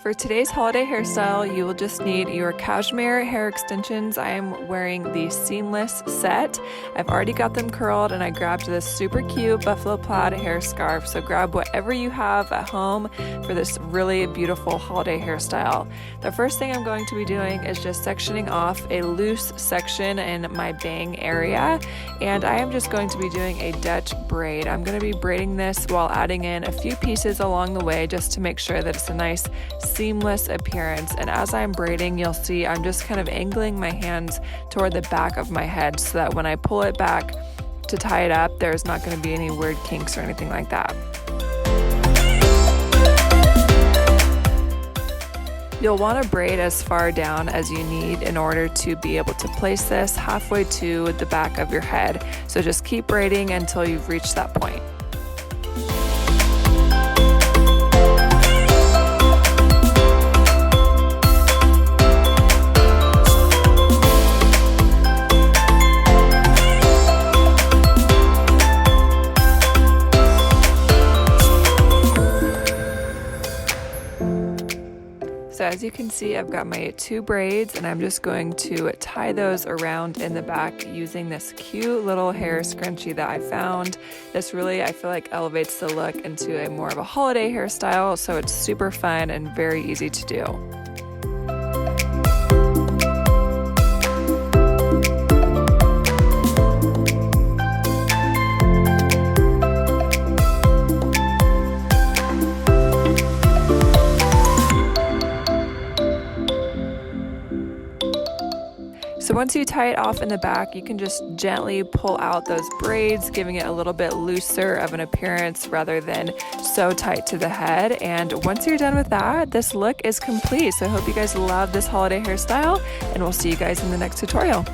For today's holiday hairstyle, you will just need your Cashmere Hair Extensions. I am wearing the seamless set. I've already got them curled and I grabbed this super cute buffalo plaid hair scarf. So grab whatever you have at home for this really beautiful holiday hairstyle. The first thing I'm going to be doing is just sectioning off a loose section in my bang area. And I am just going to be doing a Dutch braid. I'm going to be braiding this while adding in a few pieces along the way just to make sure that it's a nice seamless appearance. And as I'm braiding, you'll see I'm just kind of angling my hands toward the back of my head so that when I pull it back to tie it up, there's not going to be any weird kinks or anything like that. You'll want to braid as far down as you need in order to be able to place this halfway to the back of your head. So just keep braiding until you've reached that point. So as you can see, I've got my two braids and I'm just going to tie those around in the back using this cute little hair scrunchie that I found. This really, I feel like, elevates the look into a more of a holiday hairstyle, so it's super fun and very easy to do. So once you tie it off in the back, you can just gently pull out those braids, giving it a little bit looser of an appearance rather than so tight to the head. And once you're done with that, this look is complete. So I hope you guys love this holiday hairstyle, and we'll see you guys in the next tutorial.